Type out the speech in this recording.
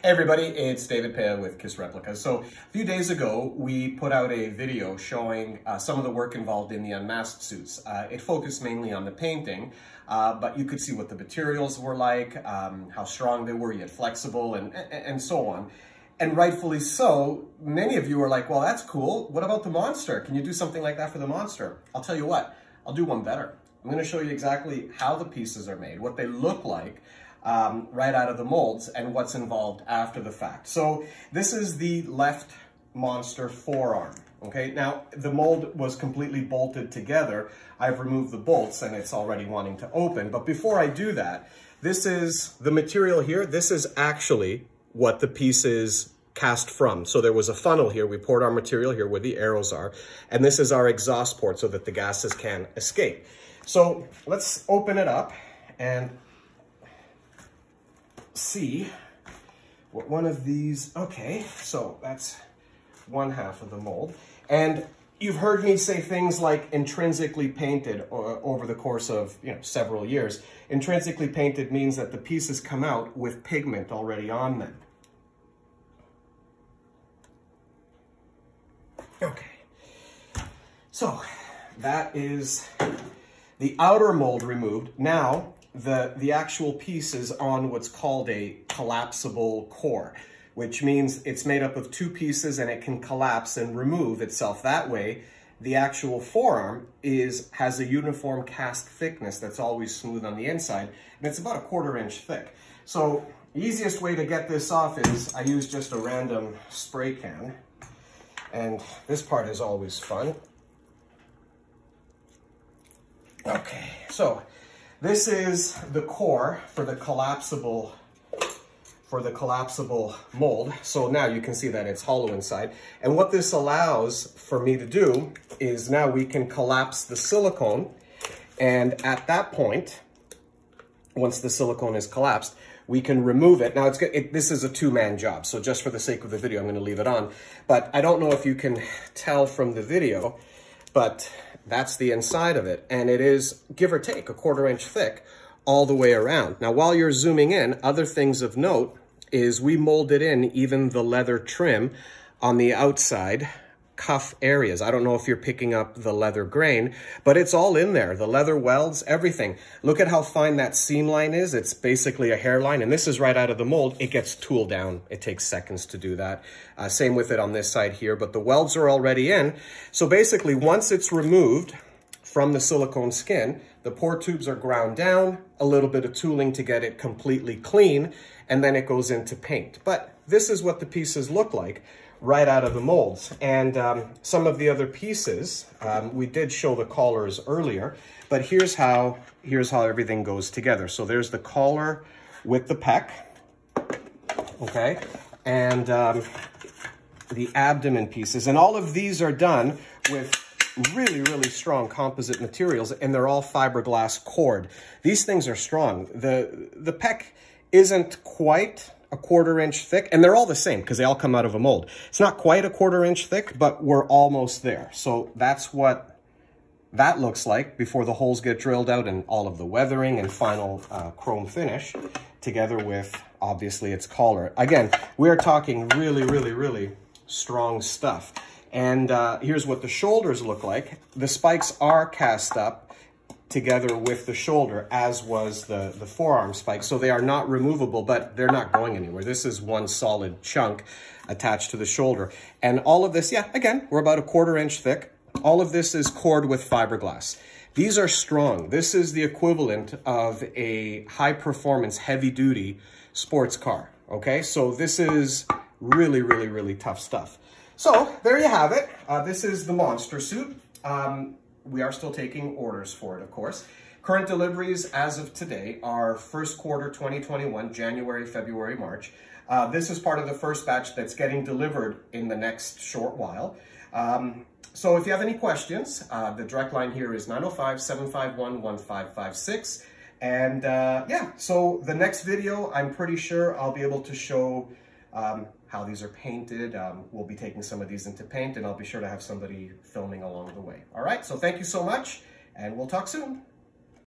Hey everybody, it's David Pea with KISS Replicas. So a few days ago, we put out a video showing some of the work involved in the unmasked suits. It focused mainly on the painting, but you could see what the materials were like, how strong they were, yet flexible, and so on. And rightfully so, many of you are like, well, that's cool. What about the monster? Can you do something like that for the monster? I'll tell you what, I'll do one better. I'm going to show you exactly how the pieces are made, what they look like, right out of the molds, and what's involved after the fact. So this is the left monster forearm. Okay, now the mold was completely bolted together. I've removed the bolts and it's already wanting to open. But before I do that, this is the material here. This is actually what the piece is cast from. So there was a funnel here. We poured our material here where the arrows are. And this is our exhaust port so that the gases can escape. So let's open it up and see what one of these, okay, so that's one half of the mold. And you've heard me say things like intrinsically painted over the course of, several years. Intrinsically painted means that the pieces come out with pigment already on them. Okay, so that is the outer mold removed. Now, the actual piece is on what's called a collapsible core, which means it's made up of two pieces and it can collapse and remove itself. That way, the actual forearm has a uniform cast thickness that's always smooth on the inside, and it's about 1/4 inch thick. So the easiest way to get this off is I use just a random spray can, and this part is always fun. Okay, so this is the core for the collapsible mold. So now you can see that it's hollow inside. And what this allows for me to do is now we can collapse the silicone. And at that point, once the silicone is collapsed, we can remove it. Now this is a two-man job. So just for the sake of the video, I'm going to leave it on. But I don't know if you can tell from the video, but that's the inside of it. And it is, give or take, 1/4 inch thick all the way around. Now, while you're zooming in, other things of note is we molded in even the leather trim on the outside cuff areas. I don't know if you're picking up the leather grain, but it's all in there. The leather welds, everything. Look at how fine that seam line is. It's basically a hairline, and this is right out of the mold. It gets tooled down. It takes seconds to do that. Same with it on this side here, but the welds are already in. So basically, once it's removed from the silicone skin, the pour tubes are ground down, a little bit of tooling to get it completely clean, and then it goes into paint. But this is what the pieces look like right out of the molds. And some of the other pieces, we did show the collars earlier, but here's how everything goes together. So there's the collar with the pec, okay? And the abdomen pieces. And all of these are done with really, really strong composite materials, and they're all fiberglass cord. These things are strong. The pec isn't quite 1/4 inch thick, and they're all the same because they all come out of a mold. It's not quite 1/4 inch thick, but we're almost there. So that's what that looks like before the holes get drilled out and all of the weathering and final chrome finish, together with, obviously, its collar. Again, we're talking really, really, really strong stuff. And here's what the shoulders look like. The spikes are cast up together with the shoulder, as was the forearm spike. So they are not removable, but they're not going anywhere. This is one solid chunk attached to the shoulder. And all of this, yeah, again, we're about 1/4 inch thick. All of this is cord with fiberglass. These are strong. This is the equivalent of a high-performance, heavy-duty sports car, okay? So this is really, really, really tough stuff. So there you have it. This is the monster suit. We are still taking orders for it, of course. Current deliveries as of today are first quarter 2021, January, February, March. This is part of the first batch that's getting delivered in the next short while. So if you have any questions, the direct line here is 905-751-1556. And yeah, so the next video, I'm pretty sure I'll be able to show how these are painted. We'll be taking some of these into paint, and I'll be sure to have somebody filming along the way. All right, so thank you so much, and we'll talk soon.